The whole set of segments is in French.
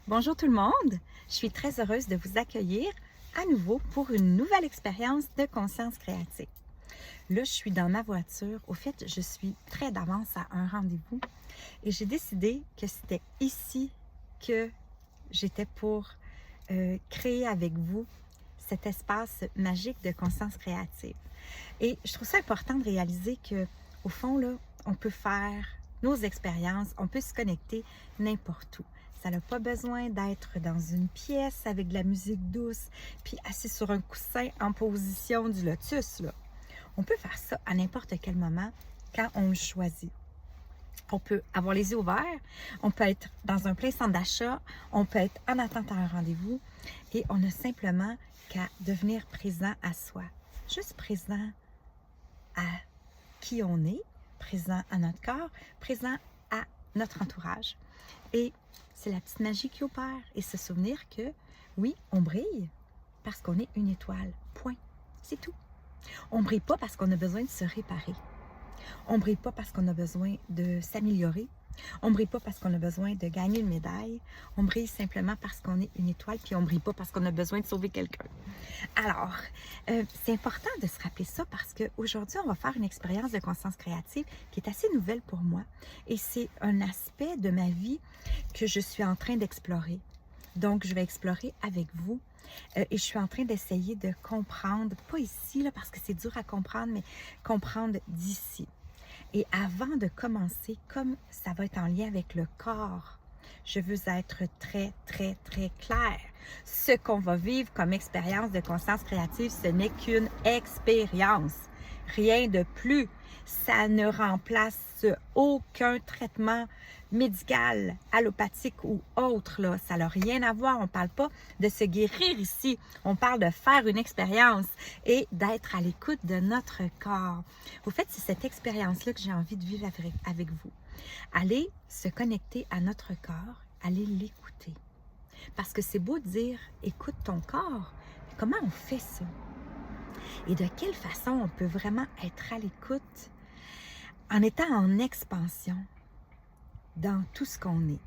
Bonjour tout le monde, je suis très heureuse de vous accueillir à nouveau pour une nouvelle expérience de conscience créative. Là, je suis dans ma voiture. Au fait, je suis très d'avance à un rendez-vous et j'ai décidé que c'était ici que j'étais pour créer avec vous cet espace magique de conscience créative. Et je trouve ça important de réaliser que, au fond, là, on peut faire nos expériences, on peut se connecter n'importe où. Ça n'a pas besoin d'être dans une pièce avec de la musique douce, puis assis sur un coussin en position du lotus, là. On peut faire ça à n'importe quel moment quand on le choisit. On peut avoir les yeux ouverts, on peut être dans un plein centre d'achat, on peut être en attente à un rendez-vous et on a simplement qu'à devenir présent à soi. Juste présent à qui on est, présent à notre corps, présent à notre entourage. Et c'est la petite magie qui opère et se souvenir que oui, on brille parce qu'on est une étoile. Point. C'est tout. On ne brille pas parce qu'on a besoin de se réparer. On ne brille pas parce qu'on a besoin de s'améliorer. On ne brille pas parce qu'on a besoin de gagner une médaille. On brille simplement parce qu'on est une étoile, puis on ne brille pas parce qu'on a besoin de sauver quelqu'un. Alors, c'est important de se rappeler ça parce qu'aujourd'hui, on va faire une expérience de conscience créative qui est assez nouvelle pour moi. Et c'est un aspect de ma vie que je suis en train d'explorer. Donc, je vais explorer avec vous. Et je suis en train d'essayer de comprendre, pas ici, là, parce que c'est dur à comprendre, mais comprendre d'ici. Et avant de commencer, comme ça va être en lien avec le corps, je veux être très, très, très claire. Ce qu'on va vivre comme expérience de conscience créative, ce n'est qu'une expérience. Rien de plus. Ça ne remplace aucun traitement médical, allopathique ou autre. Là. Ça n'a rien à voir. On ne parle pas de se guérir ici. On parle de faire une expérience et d'être à l'écoute de notre corps. Au fait, c'est cette expérience-là que j'ai envie de vivre avec vous. Allez se connecter à notre corps, allez l'écouter. Parce que c'est beau de dire « écoute ton corps », mais comment on fait ça? Et de quelle façon on peut vraiment être à l'écoute en étant en expansion dans tout ce qu'on est?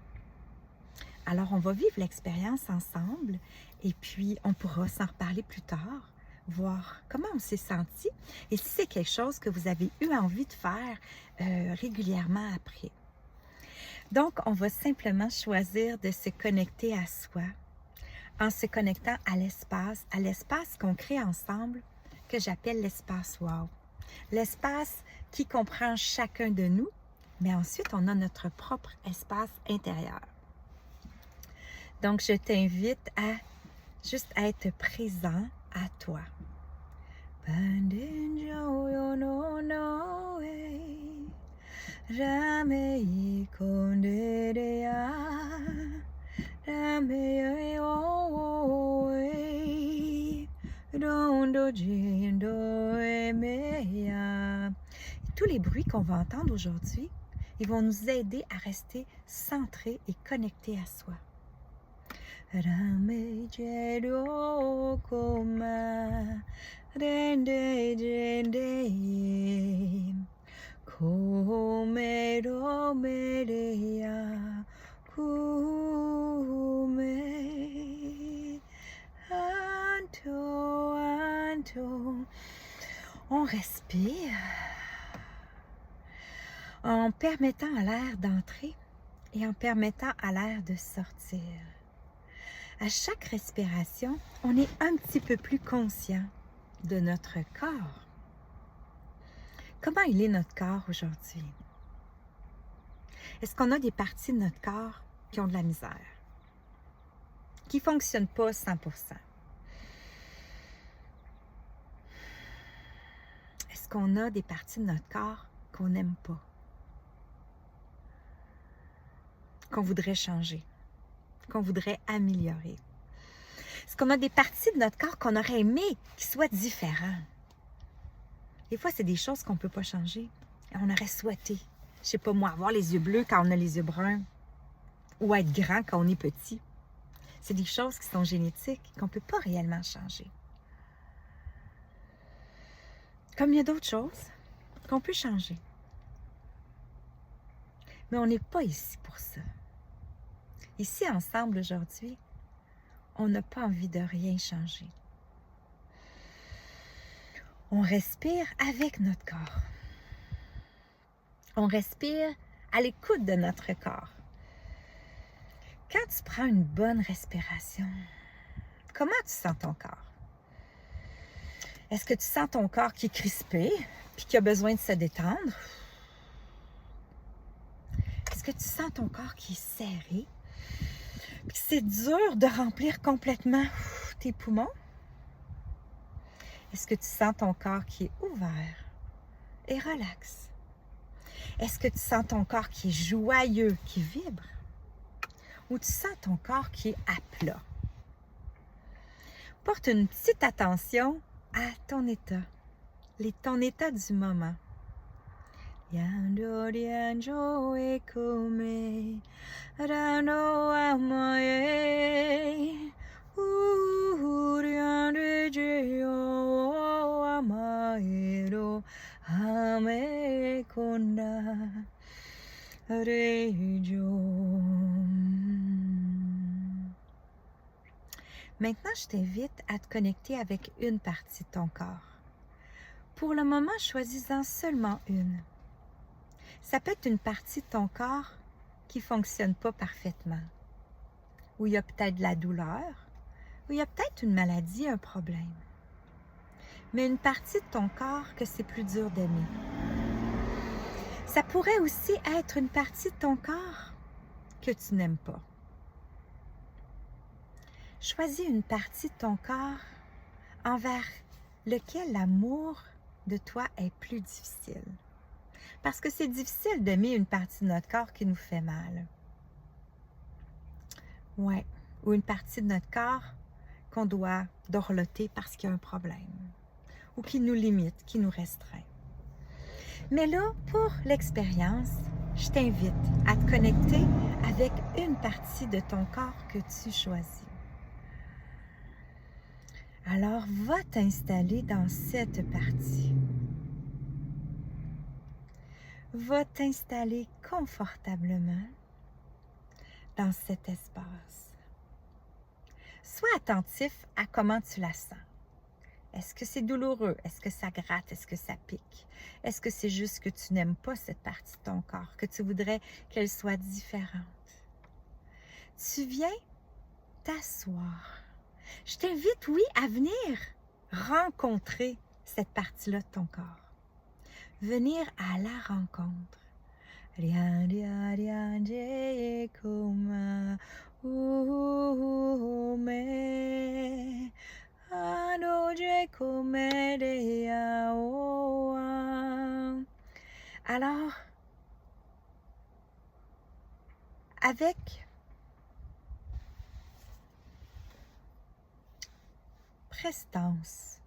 Alors, on va vivre l'expérience ensemble et puis on pourra s'en reparler plus tard, voir comment on s'est senti et si c'est quelque chose que vous avez eu envie de faire régulièrement après. Donc, on va simplement choisir de se connecter à soi en se connectant à l'espace qu'on crée ensemble, que j'appelle l'espace wow. L'espace qui comprend chacun de nous, mais ensuite, on a notre propre espace intérieur. Donc, je t'invite à juste être présent à toi. Tous les bruits qu'on va entendre aujourd'hui, ils vont nous aider à rester centrés et connectés à soi. On respire en permettant à l'air d'entrer et en permettant à l'air de sortir. À chaque respiration, on est un petit peu plus conscient de notre corps. Comment il est notre corps aujourd'hui? Est-ce qu'on a des parties de notre corps qui ont de la misère, qui ne fonctionnent pas 100%? Est-ce qu'on a des parties de notre corps qu'on n'aime pas, qu'on voudrait changer, qu'on voudrait améliorer? Est-ce qu'on a des parties de notre corps qu'on aurait aimé qui soient différentes? Des fois, c'est des choses qu'on ne peut pas changer. On aurait souhaité, je ne sais pas moi, avoir les yeux bleus quand on a les yeux bruns ou être grand quand on est petit. C'est des choses qui sont génétiques, qu'on ne peut pas réellement changer. Comme il y a d'autres choses qu'on peut changer. Mais on n'est pas ici pour ça. ici ensemble aujourd'hui, on n'a pas envie de rien changer. On respire avec notre corps. On respire à l'écoute de notre corps. Quand tu prends une bonne respiration, comment tu sens ton corps? Est-ce que tu sens ton corps qui est crispé puis qui a besoin de se détendre? Est-ce que tu sens ton corps qui est serré puis que c'est dur de remplir complètement tes poumons? Est-ce que tu sens ton corps qui est ouvert et relax? Est-ce que tu sens ton corps qui est joyeux, qui vibre? Ou tu sens ton corps qui est à plat? Porte une petite attention à ton état du moment. Yando dianjo ekome, rano amae, uriande jeo amaero, ame konda, rejo. Maintenant, je t'invite à te connecter avec une partie de ton corps. Pour le moment, choisis-en seulement une. Ça peut être une partie de ton corps qui ne fonctionne pas parfaitement, où il y a peut-être de la douleur, où il y a peut-être une maladie, un problème. Mais une partie de ton corps que c'est plus dur d'aimer. Ça pourrait aussi être une partie de ton corps que tu n'aimes pas. Choisis une partie de ton corps envers lequel l'amour de toi est plus difficile. Parce que c'est difficile d'aimer une partie de notre corps qui nous fait mal. Ouais, ou une partie de notre corps qu'on doit dorloter parce qu'il y a un problème. Ou qui nous limite, qui nous restreint. Mais là, pour l'expérience, je t'invite à te connecter avec une partie de ton corps que tu choisis. Alors, va t'installer dans cette partie. Va t'installer confortablement dans cet espace. Sois attentif à comment tu la sens. Est-ce que c'est douloureux? Est-ce que ça gratte? Est-ce que ça pique? Est-ce que c'est juste que tu n'aimes pas cette partie de ton corps, que tu voudrais qu'elle soit différente? Tu viens t'asseoir. Je t'invite, oui, à venir rencontrer cette partie-là de ton corps. Venir à la rencontre. Alors, avec prestance,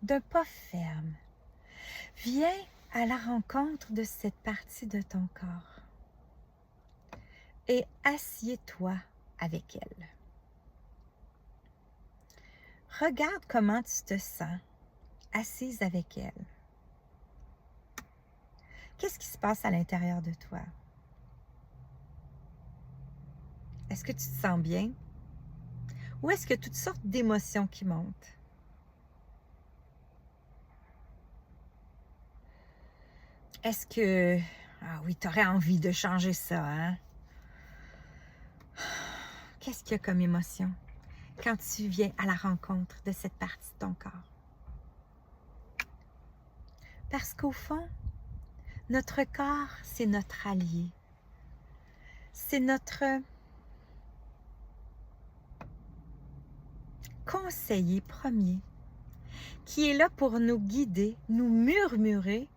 d'un pas ferme, viens à la rencontre de cette partie de ton corps et assieds-toi avec elle. Regarde comment tu te sens assise avec elle. Qu'est-ce qui se passe à l'intérieur de toi? Est-ce que tu te sens bien? Ou est-ce qu'il y a toutes sortes d'émotions qui montent? Est-ce que... Ah oui, tu aurais envie de changer ça, hein? Qu'est-ce qu'il y a comme émotion quand tu viens à la rencontre de cette partie de ton corps? Parce qu'au fond, notre corps, c'est notre allié. C'est notre conseiller premier qui est là pour nous guider, nous murmurer,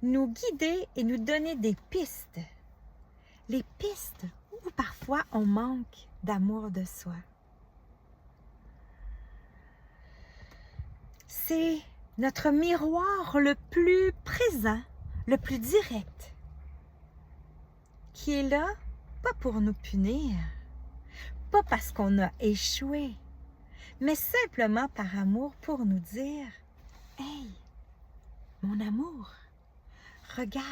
nous guider et nous donner des pistes. Les pistes où parfois on manque d'amour de soi. C'est notre miroir le plus présent, le plus direct, qui est là, pas pour nous punir, pas parce qu'on a échoué, mais simplement par amour pour nous dire « Hey, mon amour, regarde,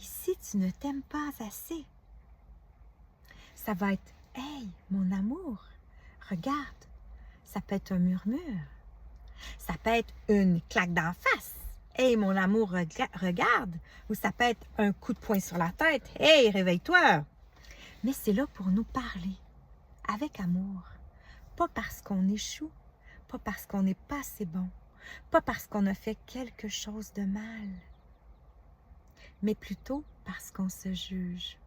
Ici, tu ne t'aimes pas assez. Ça va être « Hey, mon amour, regarde ». Ça peut être un murmure. Ça peut être une claque d'en face. « Hey, mon amour, regarde ». Ou ça peut être un coup de poing sur la tête. « Hey, réveille-toi ». Mais c'est là pour nous parler, avec amour. Pas parce qu'on échoue, pas parce qu'on n'est pas assez bon, pas parce qu'on a fait quelque chose de mal, mais plutôt parce qu'on se juge.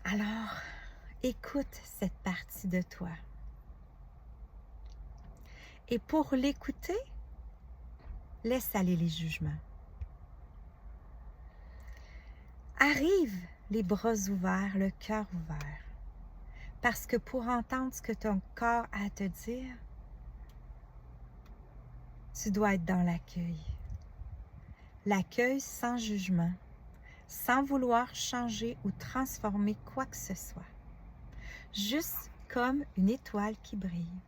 Alors, écoute cette partie de toi. Et pour l'écouter, laisse aller les jugements. Arrive les bras ouverts, le cœur ouvert. Parce que pour entendre ce que ton corps a à te dire, tu dois être dans l'accueil. L'accueil sans jugement, sans vouloir changer ou transformer quoi que ce soit. Juste comme une étoile qui brille.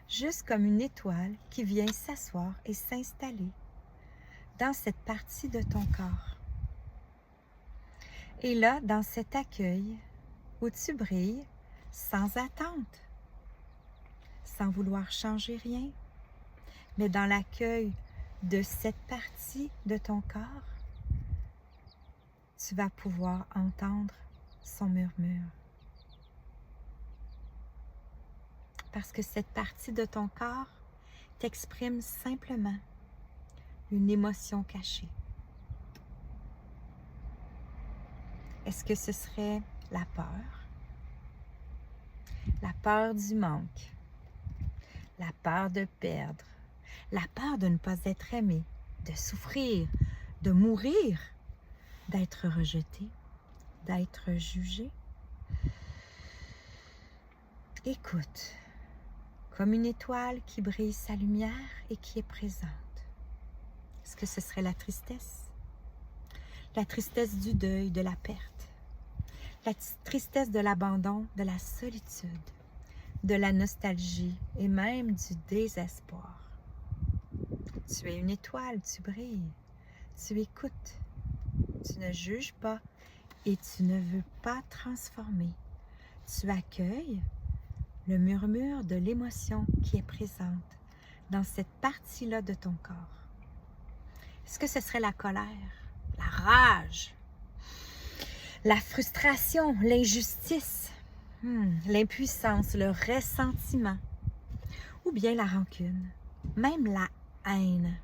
Juste comme une étoile qui vient s'asseoir et s'installer dans cette partie de ton corps. Et là, dans cet accueil où tu brilles sans attente, sans vouloir changer rien, mais dans l'accueil de cette partie de ton corps, tu vas pouvoir entendre son murmure. Parce que cette partie de ton corps t'exprime simplement une émotion cachée. Est-ce que ce serait la peur? La peur du manque, la peur de perdre, la peur de ne pas être aimé, de souffrir, de mourir, d'être rejeté, d'être jugé. Écoute, comme une étoile qui brille sa lumière et qui est présente. Est-ce que ce serait la tristesse? La tristesse du deuil, de la perte. La tristesse de l'abandon, de la solitude, de la nostalgie et même du désespoir. Tu es une étoile, tu brilles, tu écoutes, tu ne juges pas et tu ne veux pas transformer. Tu accueilles le murmure de l'émotion qui est présente dans cette partie-là de ton corps. Est-ce que ce serait la colère, la rage, la frustration, l'injustice, l'impuissance, le ressentiment, ou bien la rancune, même la haine?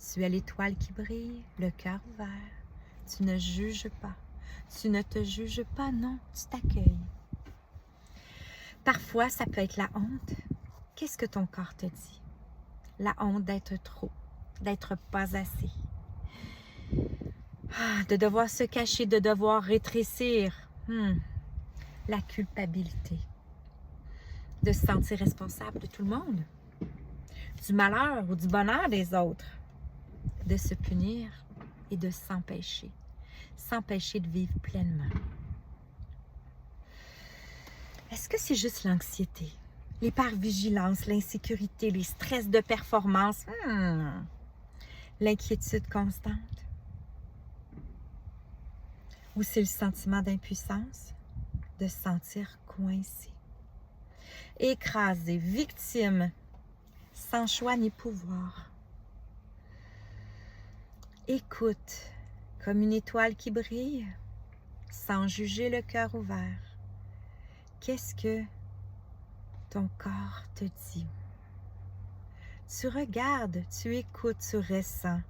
Tu es l'étoile qui brille, le cœur ouvert. Tu ne juges pas. Tu ne te juges pas, non, tu t'accueilles. Parfois, ça peut être la honte. Qu'est-ce que ton corps te dit? La honte d'être trop, d'être pas assez. De devoir se cacher, de devoir rétrécir. La culpabilité. De se sentir responsable de tout le monde. Du malheur ou du bonheur des autres. De se punir et de s'empêcher. S'empêcher de vivre pleinement. Est-ce que c'est juste l'anxiété, l'hypervigilance, l'insécurité, les stress de performance, l'inquiétude constante? Ou c'est le sentiment d'impuissance, de se sentir coincé, écrasé, victime, sans choix ni pouvoir? Écoute, comme une étoile qui brille, sans juger, le cœur ouvert. Qu'est-ce que ton corps te dit? Tu regardes, tu écoutes, tu ressens.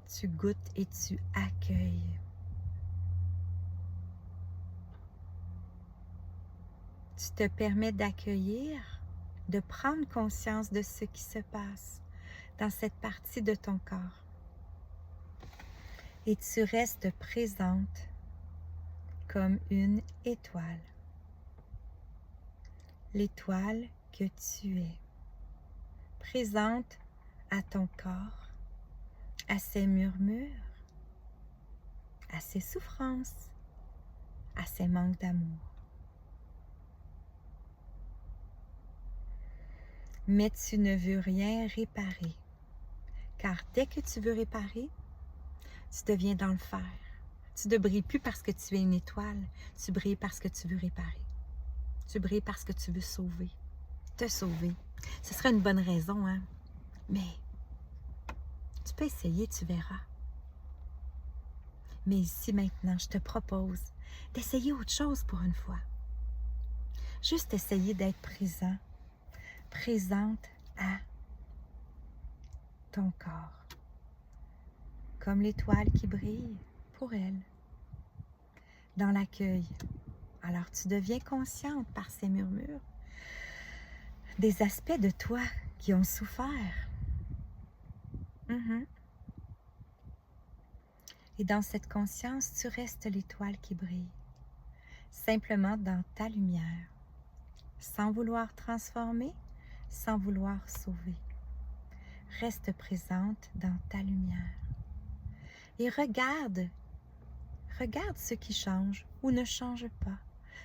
Tu goûtes et tu accueilles. Tu te permets d'accueillir, de prendre conscience de ce qui se passe dans cette partie de ton corps. Et tu restes présente comme une étoile. L'étoile que tu es. Présente à ton corps, à ses murmures, à ses souffrances, à ses manques d'amour. mais tu ne veux rien réparer. Car dès que tu veux réparer, tu deviens dans le fer. Tu ne brilles plus parce que tu es une étoile, tu brilles parce que tu veux réparer. Tu brilles parce que tu veux sauver, te sauver. Ce serait une bonne raison, hein? Mais tu peux essayer, tu verras. Mais ici, maintenant, je te propose d'essayer autre chose pour une fois. Juste essayer d'être présent, présente à ton corps. Comme l'étoile qui brille pour elle, dans l'accueil. Alors tu deviens consciente par ces murmures des aspects de toi qui ont souffert. Et dans cette conscience, tu restes l'étoile qui brille, simplement dans ta lumière, sans vouloir transformer, sans vouloir sauver. Reste présente dans ta lumière. Et regarde ce qui change ou ne change pas.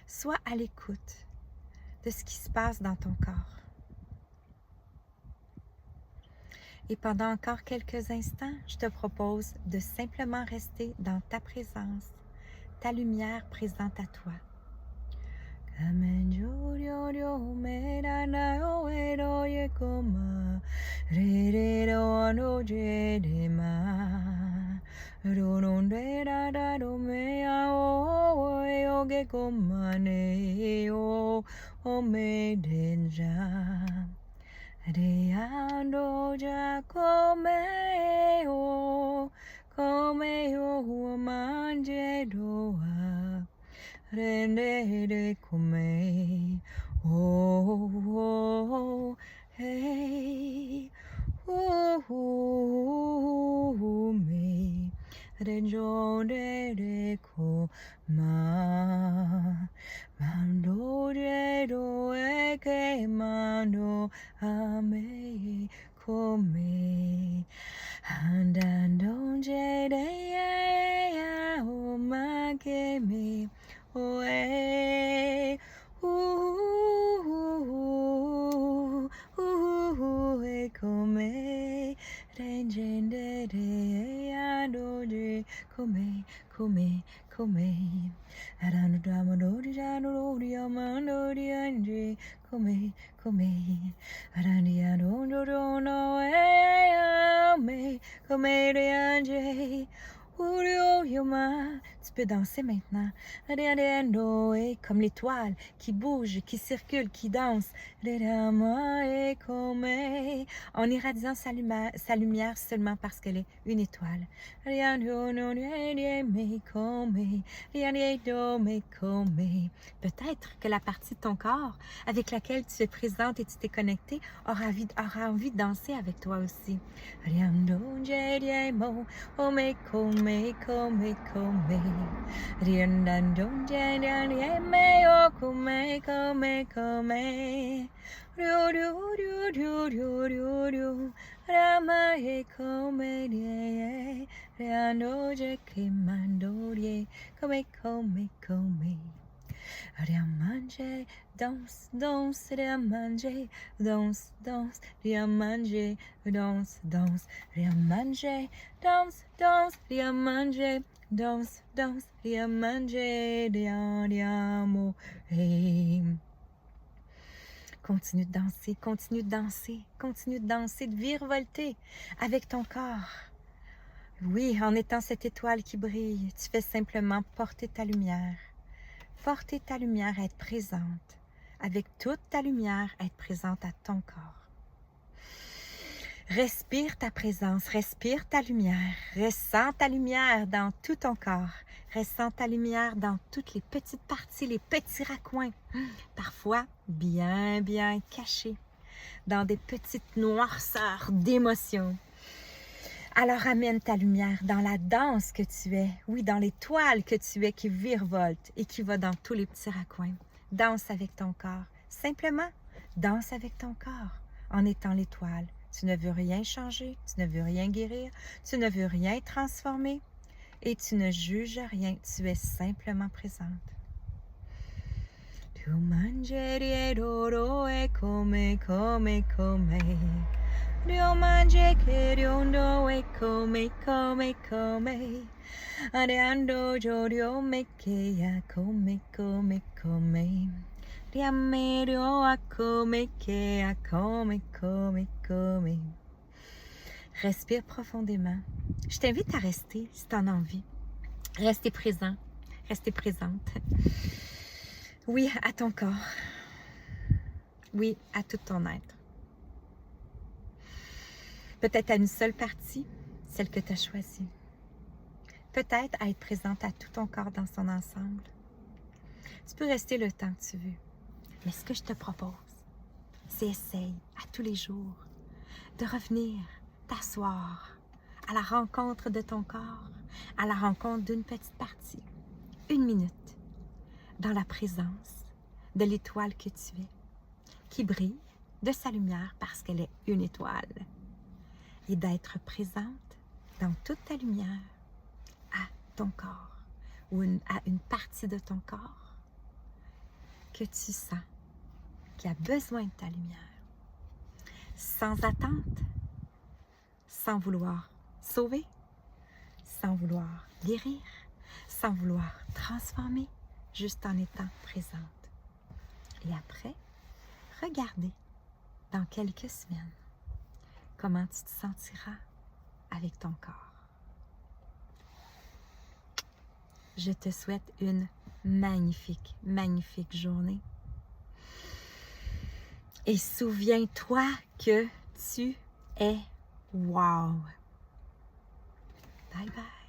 Sois à l'écoute de ce qui se passe dans ton corps. Et pendant encore quelques instants, je te propose de simplement rester dans ta présence, ta lumière présente à toi. Reando ya comeo mangeroa rendere come oh hey me regione ma mando redo e che mando a me come andando jede o ma che me o e come rendere adoge come arano damano di jano di amando di ange come arani adono no e me come di ange Urio Yoma, tu peux danser maintenant. Comme l'étoile qui bouge, qui circule, qui danse. En irradiant sa lumière seulement parce qu'elle est une étoile. Peut-être que la partie de ton corps avec laquelle tu es présente et tu t'es connectée aura envie de danser avec toi aussi. Riamanje, danse, danse, riamanje, danse, danse, riamanje, danse, danse, riamanje, danse, danse, riamanje, danse, danse, riamanje, riamo, Continue de danser, continue de danser, continue de danser, de virevolter avec ton corps. Oui, en étant cette étoile qui brille, tu fais simplement porter ta lumière. Porter ta lumière, être présente. Avec toute ta lumière, être présente à ton corps. Respire ta présence, respire ta lumière. Ressens ta lumière dans tout ton corps. Ressens ta lumière dans toutes les petites parties, les petits raccoins. Parfois, bien cachés. Dans des petites noirceurs d'émotions. Alors amène ta lumière dans la danse que tu es, oui, dans l'étoile que tu es qui virevolte et qui va dans tous les petits raccoins. Danse avec ton corps. Simplement, danse avec ton corps en étant l'étoile. Tu ne veux rien changer, tu ne veux rien guérir, tu ne veux rien transformer et tu ne juges rien. Tu es simplement présente. Rio mangerie roro e come come come. Rio mangi che riondo e come come come. Areando giorgio me che ya come come come. Riamerio a come che ya come come come. Respire profondément. Je t'invite à rester si tu en as envie. Restez présent, restez présente. Oui, à ton corps. Oui, à tout ton être. Peut-être à une seule partie, celle que tu as choisie. Peut-être à être présente à tout ton corps dans son ensemble. Tu peux rester le temps que tu veux. Mais ce que je te propose, c'est essaye à tous les jours de revenir t'asseoir à la rencontre de ton corps, à la rencontre d'une petite partie, 1 minute, dans la présence de l'étoile que tu es, qui brille de sa lumière parce qu'elle est une étoile, et d'être présente dans toute ta lumière à ton corps, ou à une partie de ton corps que tu sens, qui a besoin de ta lumière, sans attente, sans vouloir sauver, sans vouloir guérir, sans vouloir transformer, juste en étant présente. Et après, regardez dans quelques semaines comment tu te sentiras avec ton corps. Je te souhaite une magnifique, magnifique journée. Et souviens-toi que tu es wow. Bye bye.